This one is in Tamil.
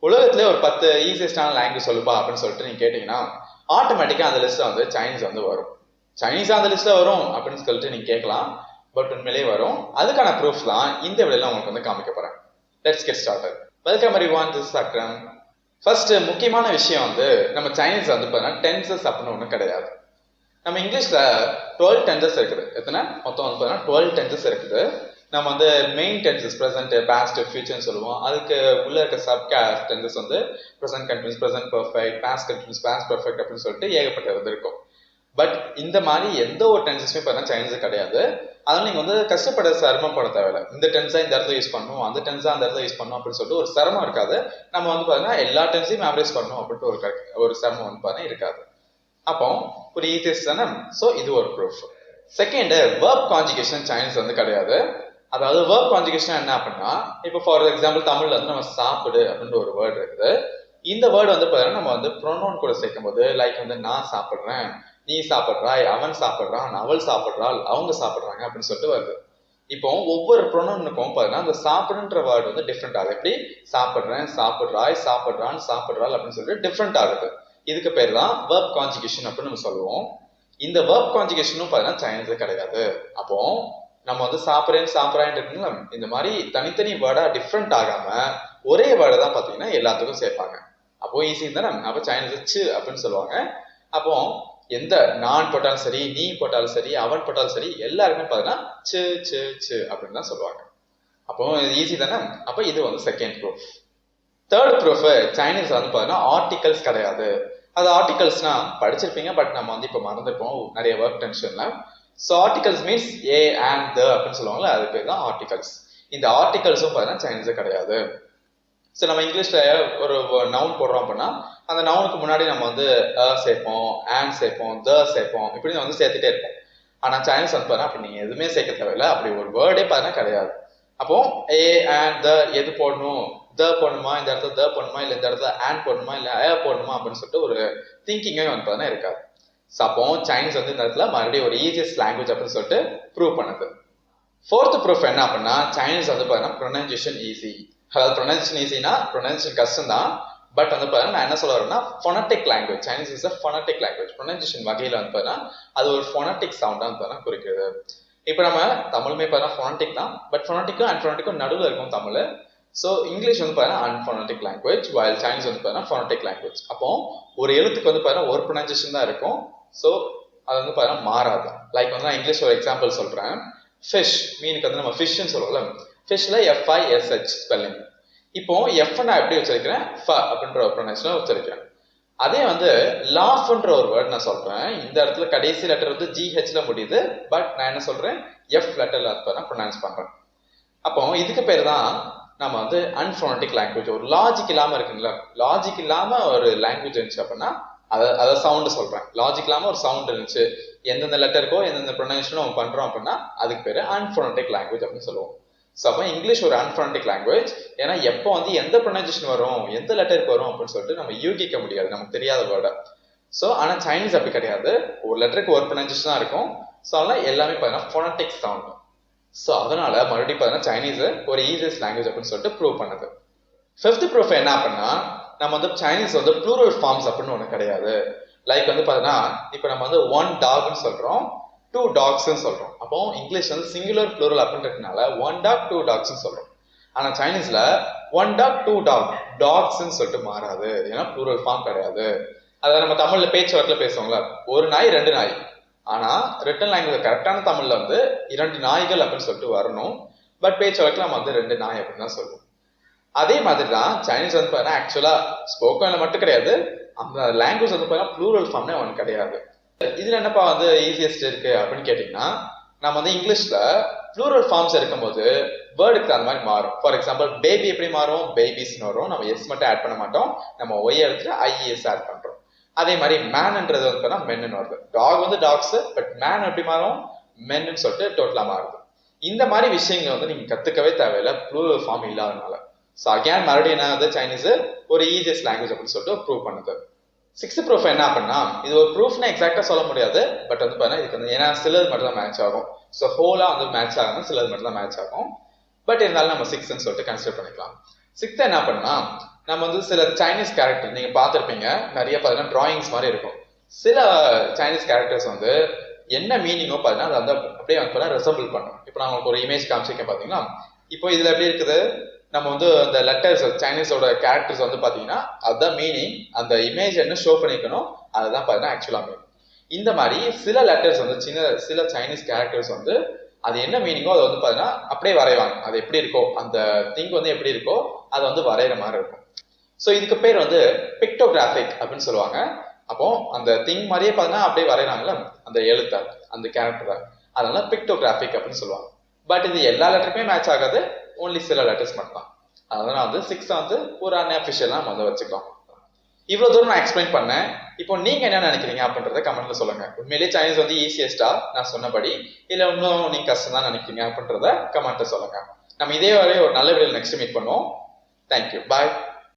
உலகத்திலே ஒரு 10 ஈஸியஸ்டான லாங்குவேஜ் சொல்லுப்பா அப்படின்னு சொல்லிட்டு நீங்க கேட்டீங்கன்னா ஆட்டோமேட்டிக்கா அந்த லிஸ்ட்ல வந்து சைனீஸ் வந்து வரும். சைனீஸ் அந்த லிஸ்ட்ல வரும் அப்படின்னு சொல்லிட்டு நீங்க கேட்கலாம். பட் உண்மையிலேயே வரும். அதுக்கான ப்ரூஃப் தான் இந்த வீடியோல உங்களுக்கு வந்து காமிக்க போறேன். Let's get started. Welcome everyone, this is Akram. First முக்கியமான விஷயம் வந்து நம்ம சைனீஸ் வந்து பார்த்தீங்கன்னா டென்சஸ் அப்படின்னு ஒன்றும் கிடையாது. நம்ம இங்கிலீஷ்ல 12 டென்சஸ் இருக்குது. எத்தனை மொத்தம் வந்து பார்த்தீங்கன்னா 12 டென்சஸ் இருக்குது. நம்ம வந்து மெயின் டென்சஸ் ப்ரெசென்ட், பாஸ்ட், ஃபியூச்சர்னு சொல்லுவோம். அதுக்கு உள்ள இருக்க சப் டென்சஸ் வந்து present continuous, present perfect, past continuous, past perfect அப்படின்னு சொல்லிட்டு ஏகப்பட்டது இருக்கும். பட் இந்த மாதிரி எந்த ஒரு டென்சஸுமே பார்த்தீங்கன்னா சைனீஸ் கிடையாது. அதனால நீங்க வந்து கஷ்டப்பட சிரமப்பட தேவையில்லை. இந்த டென்ஸா இந்த இடத்துல யூஸ் பண்ணணும், அந்த டென்ஸா அந்த இடத்துல யூஸ் பண்ணணும் அப்படின்னு சொல்லிட்டு ஒரு சிரமம் இருக்காது. நம்ம வந்து பார்த்தீங்கன்னா எல்லா டென்ஸையும் ஆவரேஜ் பண்ணணும் அப்படின்ட்டு ஒரு சிரமம் வந்து பார்த்தீங்கன்னா இருக்காது. அப்போ ஒரு ஈஸியஸ்ட் தானே. ஸோ இது ஒரு proof. Second, verb conjugation Chinese வந்து கிடையாது. அதாவது வேர்ப் கான்ஜுகேஷன் என்ன அப்படின்னா, இப்போ ஃபார் எக்ஸாம்பிள் தமிழ்ல வந்து நம்ம சாப்பிடு அப்படின்ற ஒரு வேர்டு இருக்குது. இந்த வேர்டு வந்து பார்த்தீங்கன்னா நம்ம வந்து ப்ரொனவுன் கூட சேர்க்கும் போது லைக் வந்து நான் சாப்பிட்றேன், நீ சாப்பிட்றாய், அவன் சாப்பிட்றான், அவள் சாப்பிட்றாள், அவங்க சாப்பிட்றாங்க அப்படின்னு சொல்லிட்டு வருது. இப்போ ஒவ்வொரு ப்ரொனவுனுக்கும் பார்த்தீங்கன்னா அந்த சாப்பிடுன்ற வேர்டு வந்து டிஃப்ரெண்ட் ஆகுது. எப்படி சாப்பிட்றேன், சாப்பிட்றாய், சாப்பிட்றான், சாப்பிட்றாள் அப்படின்னு சொல்லிட்டு டிஃப்ரெண்ட் ஆகுது. இதுக்கு பேர் தான் வேர்ப் கான்ஜுகேஷன் அப்படின்னு நம்ம சொல்லுவோம். இந்த வேர்ப் கான்ஜுகேஷனும் பார்த்தீங்கன்னா சைனீஸ் கிடையாது. அப்போ நம்ம வந்து சாப்பிட்றேன், சாப்பிட்றான்னு இருக்குங்களா, இந்த மாதிரி தனித்தனி வேர்டா டிஃப்ரெண்ட் ஆகாம ஒரே வேர்டை தான் பார்த்தீங்கன்னா எல்லாத்துக்கும் சேர்ப்பாங்க. அப்போ ஈஸி தானே. அப்போ சைனீஸ் ச்சு அப்படின்னு சொல்லுவாங்க. அப்போ எந்த நான் போட்டாலும் சரி, நீ போட்டாலும் சரி, அவன் போட்டாலும் சரி, எல்லாருமே பார்த்தீங்கன்னா ச்சு ச்சு ச்சு அப்படின்னு தான் சொல்லுவாங்க. அப்போ ஈஸி தானே. அப்போ இது வந்து second proof. Third proof, Chinese வந்து பார்த்தீங்கன்னா ஆர்டிகல்ஸ் கிடையாது. அது ஆர்டிகல்ஸ்னா படிச்சிருப்பீங்க, பட் நம்ம வந்து இப்போ மறந்துருப்போம் நிறைய ஒர்க் டென்ஷன்ல. So articles means A and the அப்படின்னு சொல்லுவாங்களா, அது பேர் தான் ஆர்டிகல்ஸ். இந்த ஆர்டிகல்ஸும் பார்த்தீங்கன்னா சைனீஸ் கிடையாது. ஸோ நம்ம இங்கிலீஷ்ல ஒரு நவுன் போடுறோம் அப்படின்னா அந்த நவுனுக்கு முன்னாடி நம்ம வந்து சேர்ப்போம், அண்ட் சேர்ப்போம், த சேர்ப்போம், இப்படி வந்து சேர்த்துட்டே இருப்போம். ஆனா சைனீஸ் வந்து பார்த்தா அப்படி நீங்க எதுவுமே சேர்க்க தேவையில்லை. அப்படி ஒரு வேர்டே பார்த்தீங்கன்னா கிடையாது. அப்போ ஏ அண்ட் த எது போடணும், த போடணுமா, இந்த இடத்துல த போடணுமா, இல்லை இந்த இடத்துல அண்ட் போடணுமா, இல்லை அ போடணுமா அப்படின்னு சொல்லிட்டு ஒரு திங்கிங்கே வந்து பார்த்தீங்கன்னா இருக்காது. ஸோ அப்போ சைனீஸ் வந்து இந்த இடத்துல மறுபடியும் ஒரு ஈஸியஸ்ட் லாங்குவேஜ் அப்படின்னு சொல்லிட்டு ப்ரூவ் பண்ணுது. ஃபோர்த் ப்ரூஃப் என்ன அப்படின்னா, சைனீஸ் வந்து பார்த்தீங்கன்னா ப்ரொனன்சியேஷன் ஈஸி. அதாவது ப்ரொனன்சியேஷன் ஈஸினா ப்ரொனன்சியேஷன் கஷ்டம் தான். பட் வந்து பார்த்தீங்கன்னா நான் என்ன சொல்ல வரேன்னா phonetic language. Chinese is a phonetic language. Pronunciation வகையில் வந்து பார்த்தீங்கன்னா அது ஒரு ஃபொனட்டிக் சவுண்டாக வந்து பார்த்தீங்கன்னா குறிக்கிறது. இப்போ நம்ம தமிழுமே பார்த்தீங்கன்னா ஃபொனட்டிக் தான், பட் ஃபொனட்டிக்கும் அன்ஃபொனட்டிக்கும் நடுவில் இருக்கும் தமிழ். ஸோ இங்கிலீஷ் வந்து பார்த்தீங்கன்னா அன்ஃபொனட்டிக் லாங்குவேஜ், வைல் சைனீஸ் வந்து பார்த்தீங்கன்னா ஃபொனட்டிக் லாங்குவேஜ். அப்போ ஒரு எழுத்துக்கு வந்து பார்த்தீங்கன்னா ஒரு ப்ரொனன்சியேஷன் தான் இருக்கும். ஸோ அது வந்து பார்த்தீங்கன்னா மாறாது. லைக் வந்து நான் இங்கிலீஷ் ஒரு எக்ஸாம்பிள் சொல்கிறேன். ஃபிஷ், மீனுக்கு வந்து நம்ம ஃபிஷ்ன்னு சொல்லுவோம்ல, ஃபிஷ்ல FISH ஸ்பெல்லிங். இப்போ எஃப் நான் எப்படி வச்சிருக்கிறேன், ஃப அப்படின்ற ஒரு ப்ரொனன்சியேஷன் வச்சிருக்கேன். அதே வந்து லாஃப்ன்ற ஒரு வேர்ட் நான் சொல்றேன். இந்த இடத்துல கடைசி லெட்டர் வந்து GHல முடியுது, பட் நான் என்ன சொல்றேன், எஃப் லெட்டர்ல ப்ரொனன்ஸ் பண்றேன். அப்போ இதுக்கு பேர் தான் நம்ம வந்து அன்ஃபோனட்டிக் லாங்குவேஜ். ஒரு லாஜிக் இல்லாம இருக்குங்களா, லாஜிக் இல்லாம ஒரு லாங்குவேஜ் இருந்துச்சு அப்படின்னா அதை சவுண்டு சொல்றேன். லாஜிக் இல்லாம ஒரு சவுண்ட் இருந்துச்சு, எந்தெந்த லெட்டருக்கோ எந்தெந்த ப்ரொனன்சியேஷனோ நம்ம பண்றோம் அப்படின்னா அதுக்கு பேரு அன்ஃபோனட்டிக் லாங்குவேஜ் அப்படின்னு சொல்லுவோம். ஸோ அப்போ இங்கிலீஷ் ஒரு அன்ஃபோனட்டிக் லாங்குவேஜ். ஏன்னா எப்போ வந்து எந்த ப்ரொனன்சியேஷன் வரும், எந்த லெட்டருக்கு வரும் அப்படின்னு சொல்லிட்டு நம்ம யூகிக்க முடியாது, நமக்கு தெரியாத வேர்டை. ஸோ ஆனால் சைனீஸ் அப்படி கிடையாது. ஒரு லெட்டருக்கு ஒரு ப்ரொனன்சியேஷன் தான் இருக்கும். ஸோ அதெல்லாம் எல்லாமே பார்த்தீங்கன்னா ஃபோனட்டிக் சவுண்ட். ஸோ அதனால மறுபடியும் பார்த்தீங்கன்னா சைனீஸ் ஒரு ஈஸியஸ்ட் லாங்குவேஜ் அப்படின்னு சொல்லிட்டு ப்ரூவ் பண்ணுது. ஃபிஃப்த் ப்ரூஃப் என்ன அப்படின்னா, நம்ம வந்து சைனீஸ் வந்து ப்ளூரல் ஃபார்ம்ஸ் அப்படின்னு ஒன்று கிடையாது. லைக் வந்து பார்த்தீங்கன்னா இப்போ நம்ம வந்து 1 டாக்னு சொல்றோம், 2 டாக்ஸ்ன்னு சொல்றோம். அப்போ இங்கிலீஷ் வந்து சிங்குலர் ப்ளூரல் அப்படின்றதுனால 1 டாக் 2 டாக்ஸ்ன்னு சொல்றோம். ஆனா சைனீஸ்ல 1 டாக் 2 டாக் டாக்ஸ்ன்னு சொல்லிட்டு மாறாது. ஏன்னா ப்ளூரல் ஃபார்ம் கிடையாது. அதை நம்ம தமிழ்ல பேச்சு வழக்கில் பேசுவாங்களா, ஒரு நாய் 2 நாய். ஆனா ரிட்டன் லாங்குவேஜ் கரெக்டான தமிழ்ல வந்து 2 நாய்கள் அப்படின்னு சொல்லிட்டு வரணும். பட் பேச்சு வழக்கில் நம்ம வந்து 2 நாய் அப்படின்னு தான் சொல்லுவோம். அதே மாதிரி தான் சைனீஸ் வந்து பார்த்தீங்கன்னா ஆக்சுவலா ஸ்போக்கன்ல மட்டும் கிடையாது, அந்த லாங்குவேஜ் வந்து பார்த்தீங்கன்னா ப்ளூரல் ஃபார்ம்னே ஒன்று கிடையாது. இதுல என்னப்பா வந்து ஈஸியஸ்ட் இருக்கு அப்படின்னு கேட்டீங்கன்னா, நம்ம வந்து இங்கிலீஷ்ல ப்ளூரல் ஃபார்ம்ஸ் இருக்கும்போது வேர்டுக்கு அந்த மாதிரி மாறும். ஃபார் எக்ஸாம்பிள் பேபி எப்படி மாறும், பேபிஸ்னு வரும். நம்ம எஸ் மட்டும் ஆட் பண்ண மாட்டோம், நம்ம ஒய் எடுத்துட்டு IES ஆட் பண்றோம். அதே மாதிரி மேன்ன்றது வந்து பார்த்தா மென்னு வருது. டாக் வந்து டாக்ஸ், பட் மேன் எப்படி மாறும், மென்னு சொல்லிட்டு டோட்டலா மாறுது. இந்த மாதிரி விஷயங்களை வந்து நீங்க கத்துக்கவே தேவையில்லை ப்ளூரல் ஃபார்ம் இல்லாதனால. ஸோ அகேன் மறுபடியும் என்ன ஆகுது, சைனீஸ் ஒரு ஈஸியஸ்ட் லாங்குவேஜ் அப்படின்னு சொல்லிட்டு ப்ரூவ் பண்ணுது. சிக்ஸ்த் ப்ரூஃப் என்ன அப்படின்னா, இது ஒரு ப்ரூஃப்னா எக்ஸாக்டா சொல்ல முடியாது, பட் வந்து பார்த்தீங்கன்னா இதுக்கு வந்து ஏன்னா சிலது மட்டும் தான் மேட்ச் ஆகும். ஸோ ஹோலா வந்து மேட்ச் ஆகாம சிலது மட்டும் தான் மேட்ச் ஆகும். பட் இருந்தாலும் நம்ம 6ன்னு சொல்லிட்டு கன்சிடர் பண்ணிக்கலாம். 6th என்ன பண்ணா, நம்ம வந்து சில சைனீஸ் கேரக்டர் நீங்க பார்த்துருப்பீங்க, நிறைய பார்த்தீங்கன்னா டிராயிங்ஸ் மாதிரி இருக்கும். சில சைனீஸ் கேரக்டர்ஸ் வந்து என்ன மீனிங்கோ பார்த்தீங்கன்னா அதை வந்து அப்படியே வந்து ரெசம்பிள் பண்ணும். இப்போ நான் உங்களுக்கு ஒரு இமேஜ் காமிச்சிருக்கேன் பார்த்தீங்கன்னா, இப்போ இதுல எப்படி இருக்குது, நம்ம வந்து அந்த லெட்டர்ஸ் சைனீஸோட கேரக்டர்ஸ் வந்து பார்த்தீங்கன்னா அதுதான் மீனிங், அந்த இமேஜ் என்ன ஷோ பண்ணிக்கணும் அதுதான் பார்த்தீங்கன்னா ஆக்சுவலா மீனிங். இந்த மாதிரி சில லெட்டர்ஸ் வந்து சில சைனீஸ் கேரக்டர்ஸ் வந்து அது என்ன மீனிங்கோ அதை வந்து பார்த்தீங்கன்னா அப்படியே வரைவாங்க. அது எப்படி இருக்கோ அந்த திங் வந்து எப்படி இருக்கோ அதை வந்து வரைகிற மாதிரி இருக்கும். ஸோ இதுக்கு பேர் வந்து பிக்டோகிராஃபிக் அப்படின்னு சொல்லுவாங்க. அப்போ அந்த திங் மாதிரியே பார்த்தீங்கன்னா அப்படியே வரைகிறாங்களே அந்த எழுத்தை அந்த கேரக்டரை, அதனால பிக்டோகிராஃபிக் அப்படின்னு சொல்லுவாங்க. பட் இது எல்லா லெட்டருக்குமே மேட்ச் ஆகாது, ஓன்லி சில லெட்டர்ஸ் மட்டும் தான். அதனால வந்து 6 வந்து ஒரு அன்அஃபிஷியலாக நம்ம வந்து வச்சுக்கலாம். இவ்வளவு தூரம் நான் எக்ஸ்பிளைன் பண்ணேன். இப்போ நீங்க என்ன நினைக்கிறீங்க அப்படின்றத கமெண்ட்ல சொல்லுங்க. உண்மையிலேயே சைனீஸ் வந்து ஈஸியஸ்டா நான் சொன்னபடி இல்ல இன்னும் நீங்க கஷ்டம் தான் நினைக்கிறீங்க அப்படின்றத கமெண்ட்ல சொல்லுங்க. நம்ம இதே வரை ஒரு நல்ல வீடியோ நெக்ஸ்ட் மீட் பண்ணுவோம். தேங்க்யூ, பாய்.